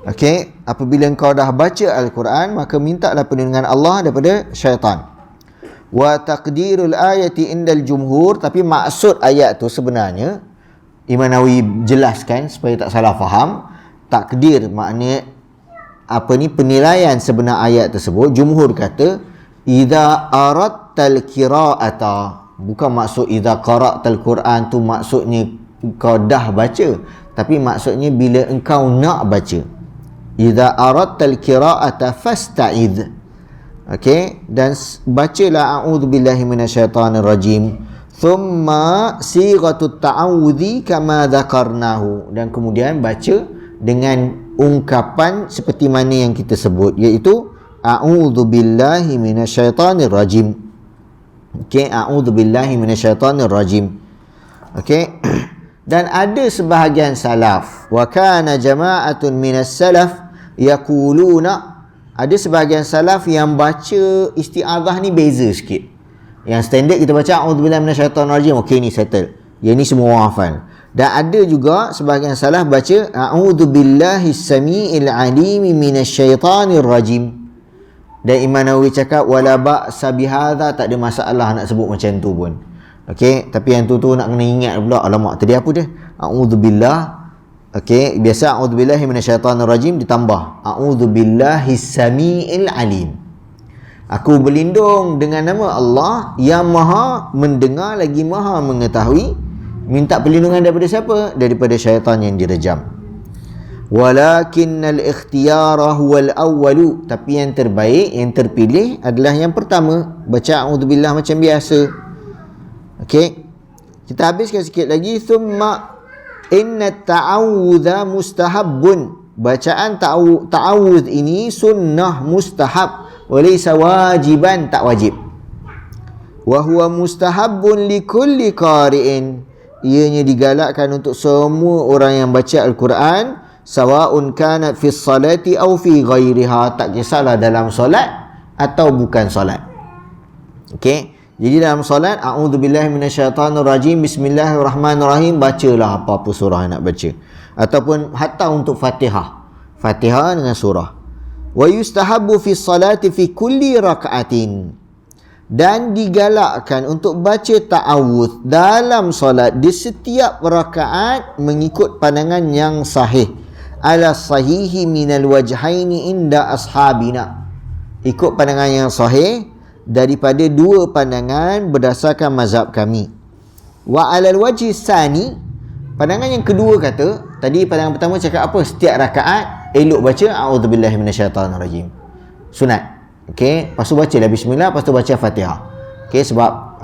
S1: Okey, apabila engkau dah baca Al-Quran, maka mintalah perlindungan Allah daripada syaitan. Wa taqdirul ayati indal jumhur, tapi maksud ayat tu sebenarnya Imam Nawawi jelaskan supaya tak salah faham. Takdir maknanya penilaian sebenar ayat tersebut. Jumhur kata idza aradtal qira'ata, bukan maksud idza qara'tal Quran tu maksudnya kau dah baca, tapi maksudnya bila engkau nak baca. Idza aradtal qira'ata fasta'idz. Okey, dan bacalah a'udzubillahi minasyaitanir rajim. Thumma sighatut ta'awudzi kama dzakarnahu, dan kemudian baca dengan ungkapan seperti mana yang kita sebut, iaitu a'udzubillahi minasyaitanir rajim. Okey, a'udzubillahi minasyaitanir rajim. Okey. Dan ada sebahagian salaf, wa kana jama'atun minas salaf yaquluna, ada sebahagian salaf yang baca isti'adzah ni beza sikit. Yang standard kita baca a'udzubillahi minasyaitanir rajim, okey, ni settle. Yang ni semua orang hafal. Dan ada juga sebahagian salaf baca a'udzubillahi samiil alim minasyaitanir rajim. Dan Imam Nawawi cakap wala ba'sa bihadza, tak ada masalah nak sebut macam tu pun. Okey, tapi yang tu nak kena ingat pula, alamak tadi apa dia? A'udzubillah. Okey, biasa a'udzubillahi minasyaitanir rajim ditambah a'udzubillahi samiil alim. Aku berlindung dengan nama Allah yang Maha mendengar lagi Maha mengetahui. Minta perlindungan daripada siapa? Daripada syaitan yang direjam. Walakinnal ikhtiyara huwal awwalu, tapi yang terbaik, yang terpilih adalah yang pertama, baca a'udzubillah macam biasa. Okey, kita habiskan sikit lagi. Thumma inna ta'awudha mustahabbun, bacaan ta'awudh ini sunnah, mustahab, walaysa wajiban, tak wajib. Wa huwa mustahabbun likulli qari'in, ianya digalakkan untuk semua orang yang baca Al-Quran, sawa'un kana fi salati aw fi ghairiha, tak kisahlah dalam solat atau bukan solat. Okey, jadi dalam solat a'udzubillahi minasyaitanir rajim, bismillahirrahmanirrahim, bacalah apa-apa surah yang nak baca, ataupun hatta untuk Fatihah dengan surah. Wa yustahabbu fi salati fi kulli raka'atin, dan digalakkan untuk baca ta'awudz dalam solat di setiap rakaat mengikut pandangan yang sahih. ala sahihi minal wajhaini inda ashabina. Ikut pandangan yang sahih daripada dua pandangan berdasarkan mazhab kami. Wa alal wajhi sani, pandangan yang kedua kata, tadi pandangan pertama cakap apa? Setiap rakaat elok baca a'udzubillahi minasyaitanirrajim. Sunat. Okey, lepas tu bacalah bismillah, lepas tu baca Fatihah. Okey, sebab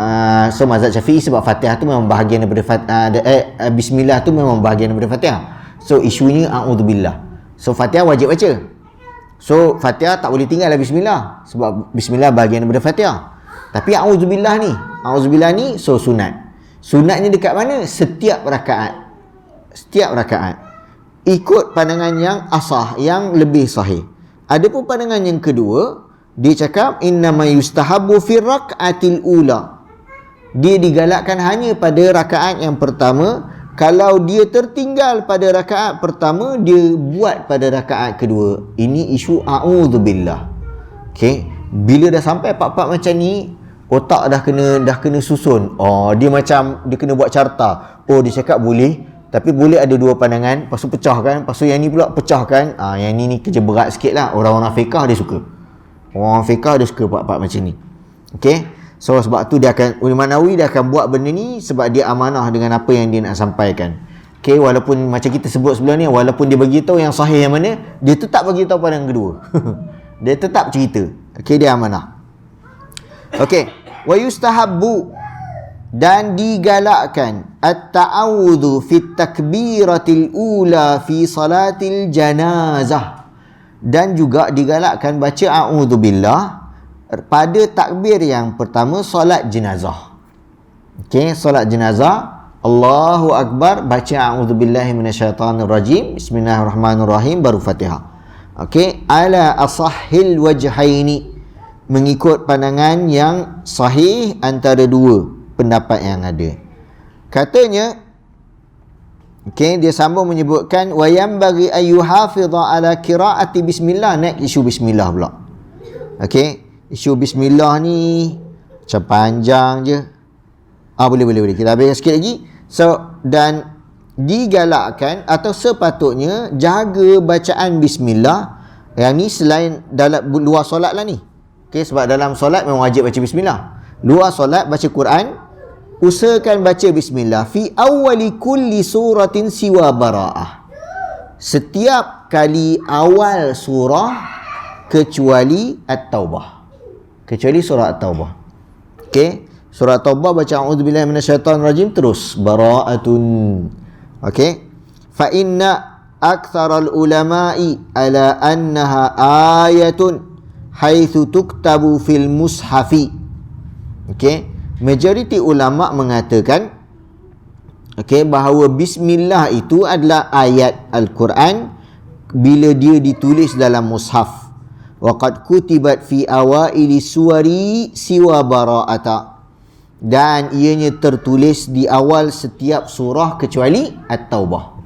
S1: so mazhab Syafi'i sebab Fatihah tu memang bahagian daripada bismillah tu memang bahagian daripada Fatihah. So isunya a'udzubillah. So Fatihah wajib baca. So Fatihah tak boleh tinggal lah bismillah sebab bismillah bahagian daripada Fatihah. Tapi a'udzubillah ni so sunat. Sunatnya dekat mana? Setiap rakaat. Setiap rakaat. Ikut pandangan yang asah, yang lebih sahih. Adapun pandangan yang kedua, dia cakap innama yustahabbu fi rak'atil ula. Dia digalakkan hanya pada rakaat yang pertama. Kalau dia tertinggal pada rakaat pertama, dia buat pada rakaat kedua. Ini isu a'udzubillah. Okey, bila dah sampai part-part macam ni, otak dah kena susun. Oh, dia kena buat carta. Oh, dia cakap boleh, tapi boleh ada dua pandangan, lepas tu pecahkan, lepas tu yang ni pula pecahkan. Yang ni kerja berat sikit lah. Orang-orang fiqah dia suka. Orang fiqah dia suka part-part macam ni. Okey. So sebab tu dia akan, Imam Nawawi dia akan buat benda ni sebab dia amanah dengan apa yang dia nak sampaikan. Okey, walaupun macam kita sebut sebelum ni, walaupun dia bagi tahu yang sahih yang mana, dia tetap bagi tahu pandangan kedua. Dia tetap cerita. Okey, dia amanah. Okey, wa yustahabbu, dan digalakkan at-ta'awudhu fit takbiratil ula fi salatil janazah, dan juga digalakkan baca a'udzubillah pada takbir yang pertama solat jenazah. Okey, solat jenazah, Allahu Akbar, baca a'udzubillahi minasyaitanirrajim, bismillahirrahmanirrahim, baru Fatihah. Okey, ala asahhil wajhaini, mengikut pandangan yang sahih antara dua pendapat yang ada. Katanya, okey, dia sambung menyebutkan wa yanbaghi ayyuhafidha ala qiraati bismillah. Next isu bismillah pula. Okey, isu bismillah ni macam panjang je. Boleh kita habiskan sikit lagi. So, dan digalakkan atau sepatutnya jaga bacaan bismillah. Yang ni selain dalam luar solat lah ni. Okay, sebab dalam solat memang wajib baca bismillah. Luar solat baca Quran, usahakan baca bismillah fi awwali kulli suratin siwa bara'ah. Setiap kali awal surah kecuali At-Taubah. Kecuali surah At-Taubah. Okey, surah At-Taubah baca a'udzubillahi minasyaitanirrajim terus bara'atun. Okey, fa inna aktsaral ulama'i ala annaha ayatun haitsu tuktabu fil mushafi. Okey, majoriti ulama mengatakan bahawa bismillah itu adalah ayat Al-Quran bila dia ditulis dalam mushaf. Waqad kutibat fi awaili suwari siwa bara'ata, dan ianya tertulis di awal setiap surah kecuali At-Taubah.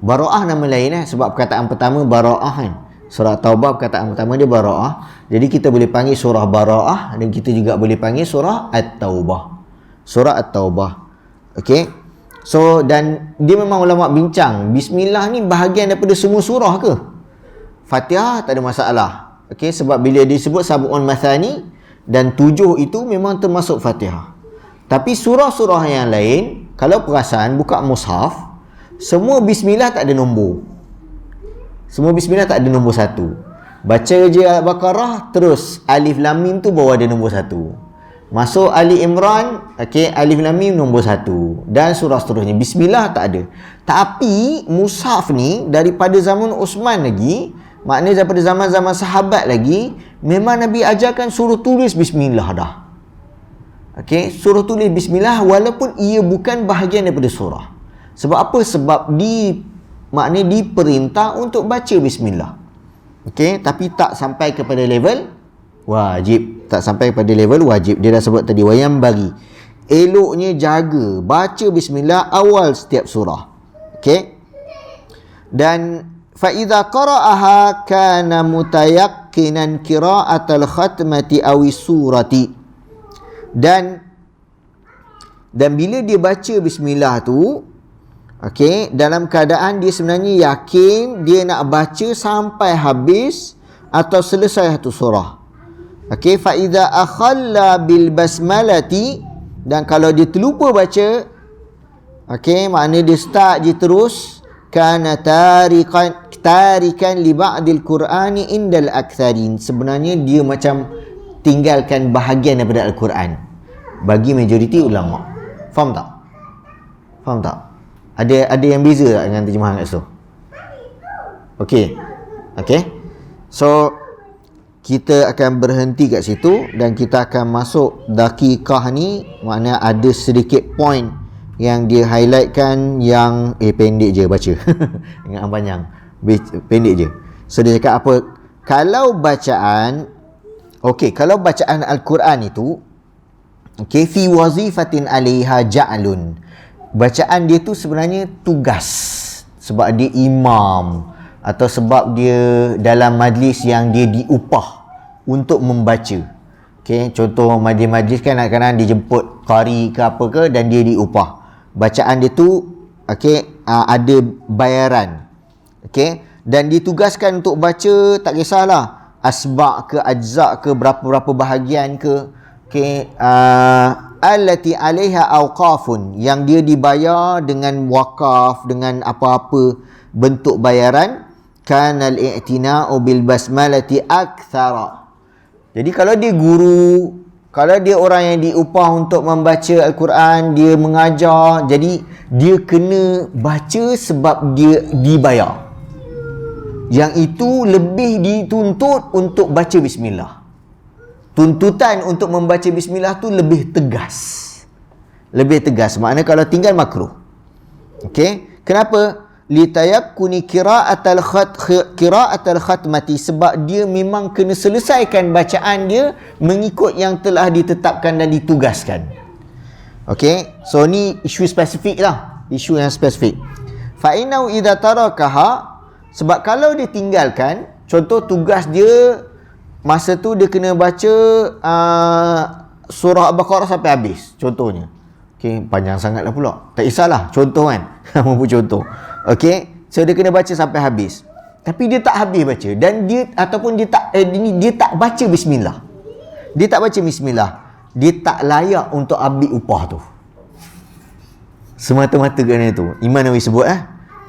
S1: Bara'ah nama lain sebab perkataan pertama bara'ah kan. Surah Taubah perkataan pertama dia bara'ah. Jadi kita boleh panggil surah bara'ah dan kita juga boleh panggil surah At-Taubah. Surah At-Taubah. Okey. So, dan dia memang ulama bincang, bismillah ni bahagian daripada semua surah ke? Fatihah tak ada masalah. Okey, sebab bila disebut sab'un mathani dan 7 itu memang termasuk Fatihah. Tapi surah-surah yang lain, kalau perasan buka mushaf, semua bismillah tak ada nombor. Semua bismillah tak ada nombor 1. Baca je Al-Baqarah, terus Alif Lam Mim tu baru ada nombor 1. Masuk Ali Imran, okey, Alif Lam Mim nombor 1, dan surah seterusnya. Bismillah tak ada. Tapi mushaf ni daripada zaman Osman lagi, maknanya daripada zaman-zaman sahabat lagi, memang Nabi ajarkan suruh tulis bismillah dah. Okey, suruh tulis bismillah walaupun ia bukan bahagian daripada surah. Sebab apa? Sebab maknanya diperintah untuk baca bismillah. Okey, tapi tak sampai kepada level wajib. Tak sampai kepada level wajib. Dia dah sebut tadi wayam bagi. Eloknya jaga baca bismillah awal setiap surah. Okey. Dan fa idza qara'aha kana mutayaqqinan qira'atal khatmati aw surati. Dan bila dia baca bismillah tu, Okey, dalam keadaan dia sebenarnya yakin dia nak baca sampai habis atau selesai satu surah. Okey, fa idza akhalla bil basmalati, dan kalau dia terlupa baca, okey, makna dia start je terus, kana tarikan li ba'dil qur'ani indal aktharin, sebenarnya dia macam tinggalkan bahagian daripada al-Quran bagi majoriti ulama. Faham tak? Faham tak? Ada yang beza tak dengan terjemahan kat situ? Okey. Okey. So kita akan berhenti kat situ dan kita akan masuk dakikah ni, maknanya ada sedikit point yang dia highlightkan yang pendek je baca. Ingat panjang. Pendek je. So dia cakap apa? Kalau bacaan kalau bacaan Al-Quran itu fi wazifatin 'alaiha ja'lun. Bacaan dia tu sebenarnya tugas sebab dia imam atau sebab dia dalam majlis yang dia diupah untuk membaca. Okey, contoh majlis-majlis kan kadang-kadang dijemput qari ke apa ke dan dia diupah. Bacaan dia tu ada bayaran. Okey, dan ditugaskan untuk baca, tak kisahlah asba' ke ajza' ke berapa-berapa bahagian ke. Okey, allati 'alaiha awqafun, yang dia dibayar dengan wakaf, dengan apa-apa bentuk bayaran. Kana al-i'tina'u bil basmalati akthara. Jadi kalau dia guru, kalau dia orang yang diupah untuk membaca Al-Quran, dia mengajar, jadi dia kena baca sebab dia dibayar. Yang itu lebih dituntut untuk baca bismillah. Tuntutan untuk membaca bismillah tu lebih tegas. Lebih tegas. Maknanya kalau tinggal makruh. Okey? Kenapa? Litayakkuni qira'atal khatmati, sebab dia memang kena selesaikan bacaan dia mengikut yang telah ditetapkan dan ditugaskan. Okey? So ni isu spesifik lah. Isu yang spesifik. Fa innahu idza tarakaha, sebab kalau dia tinggalkan, contoh tugas dia masa tu dia kena baca surah Al-Baqarah sampai habis, contohnya. Okey, panjang sangatlah pula. Tak kisahlah, contoh kan. Mampu contoh. Okey, so dia kena baca sampai habis. Tapi dia tak habis baca dan dia ataupun dia tak baca bismillah. Dia tak baca bismillah. Dia tak layak untuk ambil upah tu. Semata-mata kerana itu. Imam Nawawi sebut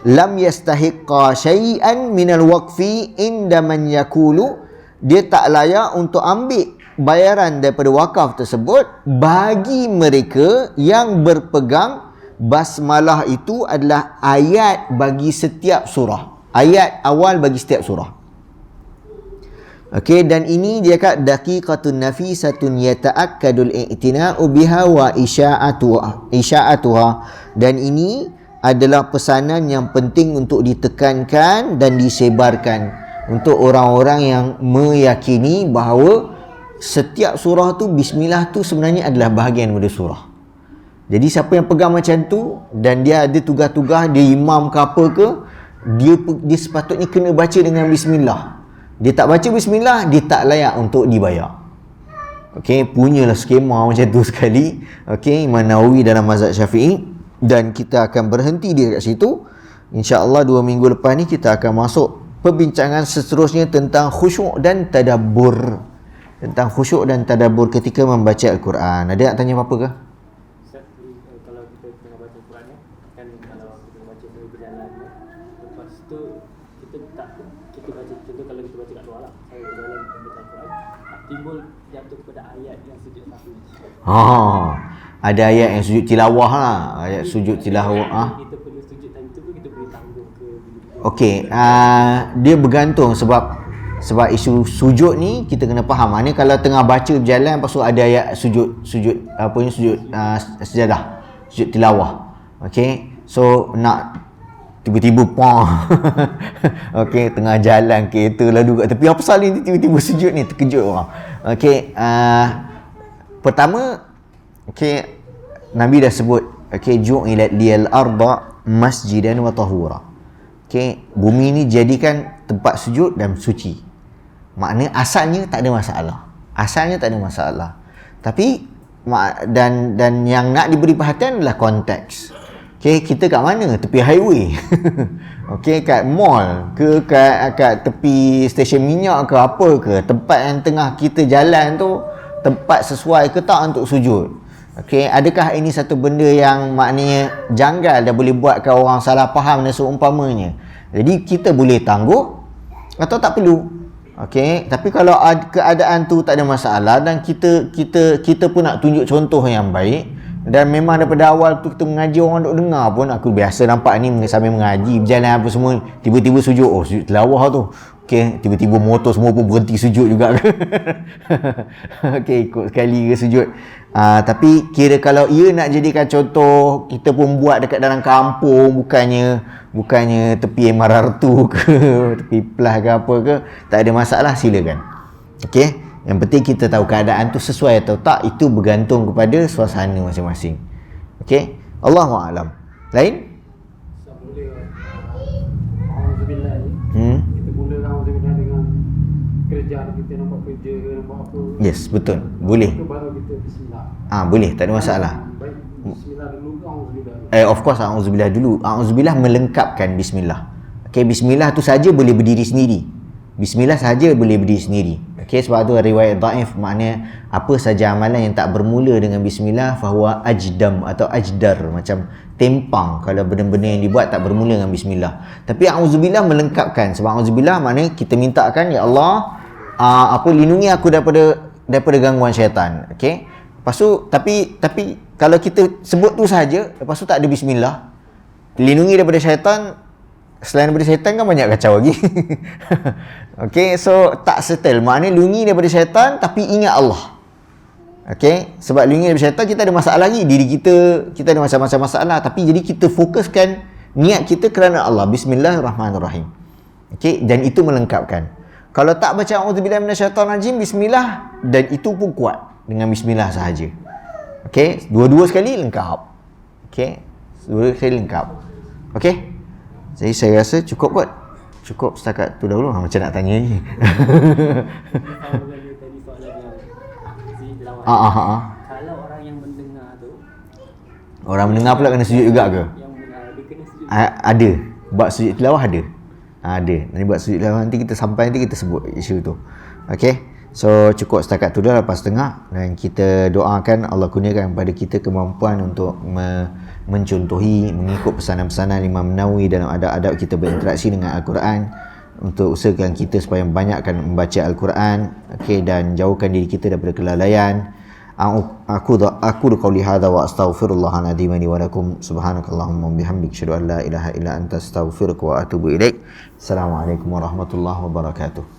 S1: lam yastahiqqa syai'an minal waqfi inda man yaqulu, dia tak layak untuk ambil bayaran daripada wakaf tersebut bagi mereka yang berpegang basmalah itu adalah ayat bagi setiap surah, ayat awal bagi setiap surah. Okey, dan ini dia kata daqiqatun nafisatun yata'akkadul i'tina'u biha wa isya'atuha, dan ini adalah pesanan yang penting untuk ditekankan dan disebarkan untuk orang-orang yang meyakini bahawa setiap surah tu bismillah tu sebenarnya adalah bahagian daripada surah. Jadi siapa yang pegang macam tu dan dia ada tugas-tugas, dia imam ke apa ke, dia sepatutnya kena baca dengan bismillah. Dia tak baca bismillah, dia tak layak untuk dibayar. Okey, punyalah skema macam tu sekali. Okey, Imam Nawawi dalam mazhab Syafi'i, dan kita akan berhenti di kat situ. Insya-Allah 2 minggu lepas ni kita akan masuk perbincangan seterusnya tentang khusyuk dan tadabbur. Tentang khusyuk dan tadabbur ketika membaca Al-Quran. Ada nak tanya apa-apa ke?
S2: Kalau kita tengah baca Quran kan, kalau kita baca berjalan, lepas tu kita baca, contoh kalau kita baca kat luar lah, saya berjalan membaca Quran, timbul jatuh kepada ayat yang sujud sahwi.
S1: Ada ayat yang sujud tilawah lah, ayat sujud tilawah.
S2: Kita perlu sujud time tu ke kita perlu tanggung ke?
S1: Okey, dia bergantung sebab isu sujud ni kita kena faham. Maknanya kalau tengah baca berjalan lepas tu ada ayat sujud sejadah, sujud tilawah. Okey, so nak tiba-tiba okey, tengah jalan kereta lalu kat tepi, apa pasal ni tiba-tiba sujud ni, terkejut orang. Okey, pertama, okey, Nabi dah sebut, okey, ju'ilat liyal arda masjidan wa tahura. Okey, bumi ni jadikan tempat sujud dan suci. Maknanya asalnya tak ada masalah. Asalnya tak ada masalah. Tapi dan yang nak diberi perhatian adalah konteks. Okey, kita kat mana? Tepi highway. Okey, kat mall ke kat tepi stesen minyak ke apa ke, tempat yang tengah kita jalan tu tempat sesuai ke tak untuk sujud? Okey, adakah ini satu benda yang maknanya janggal dan boleh buatkan orang salah faham dan seumpamanya? Jadi kita boleh tangguh atau tak perlu. Okey, tapi kalau keadaan tu tak ada masalah dan kita pun nak tunjuk contoh yang baik, dan memang daripada awal tu kita mengaji orang duk dengar pun, aku biasa nampak ni sambil mengaji berjalan apa semua, tiba-tiba sujud, oh sujud tilawah tu. Okey, tiba-tiba motor semua pun berhenti sujud juga ke. Okey, ikut sekali ke sujud. Tapi kira kalau ia nak jadikan contoh, kita pun buat dekat dalam kampung, bukannya tepi MRT ke tepi Plus ke apa ke, tak ada masalah, silakan. Okey, yang penting kita tahu keadaan tu sesuai atau tak, itu bergantung kepada suasana masing-masing. Okey, Allahu a'lam. Lain?
S2: So, boleh alhamdulillah ni. Kita mulakan alhamdulillah dengan kerja kita, nampak kerja ke, nampak apa.
S1: Yes, betul. Boleh.
S2: Itu baru kita bismillah.
S1: Boleh, tak ada masalah.
S2: Baik, bismillah dulu ke alhamdulillah?
S1: Of course, a'udzubillah dulu. A'udzubillah melengkapkan bismillah. Okey, bismillah tu saja boleh berdiri sendiri. Bismillah saja boleh berdiri sendiri. Okey, sebab tu riwayat dhaif, maknanya apa saja amalan yang tak bermula dengan bismillah fahuwa ajdam atau ajdar, macam tempang kalau benda-benda yang dibuat tak bermula dengan bismillah. Tapi a'udzubillah melengkapkan, sebab a'udzubillah maknanya kita mintakan, ya Allah, lindungi aku daripada gangguan syaitan. Okey. Lepas tu tapi kalau kita sebut tu saja, lepas tu tak ada bismillah, lindungi daripada syaitan, selain daripada syaitan kan banyak kacau lagi. Okey, so tak settle. Maknanya lindungi daripada syaitan tapi ingat Allah. Okey, sebab lindungi daripada syaitan kita ada masalah lagi, diri kita ada macam-macam masalah, tapi jadi kita fokuskan niat kita kerana Allah. Bismillahirrahmanirrahim. Okey, dan itu melengkapkan. Kalau tak baca auzubillahi minasyaitonirrajim, bismillah, dan itu pun kuat dengan bismillah sahaja. Okey, dua-dua sekali lengkap. Okey, dua sekali lengkap. Okey. Jadi saya rasa cukup kot. Cukup setakat tu dahulu. Macam nak tanya lagi.
S2: Tadi soalan yang tilawah. Kalau orang yang mendengar tu,
S1: orang mendengar pula kena sujud juga ke?
S2: yang mendengar dia kena sujud.
S1: Ada. Buat sujud tilawah ada. Ada. Nanti buat sujud tilawah, nanti kita sampai nanti kita sebut isu tu. Okey. So cukup setakat tu dah, lepas setengah, dan kita doakan Allah kurniakan kepada kita kemampuan untuk mencontohi, mengikut pesanan-pesanan Imam Nawawi dalam adab-adab kita berinteraksi dengan Al-Quran, untuk usahakan kita supaya banyakkan membaca Al-Quran, okey, dan jauhkan diri kita daripada kelalaian. Aku qauli hadza wa astaghfirullahal azim li wa lakum, subhanakallahumma wa bihamdika asyhadu an la ilaha illa anta astaghfiruka wa atubu ilaik. Assalamualaikum warahmatullahi wabarakatuh.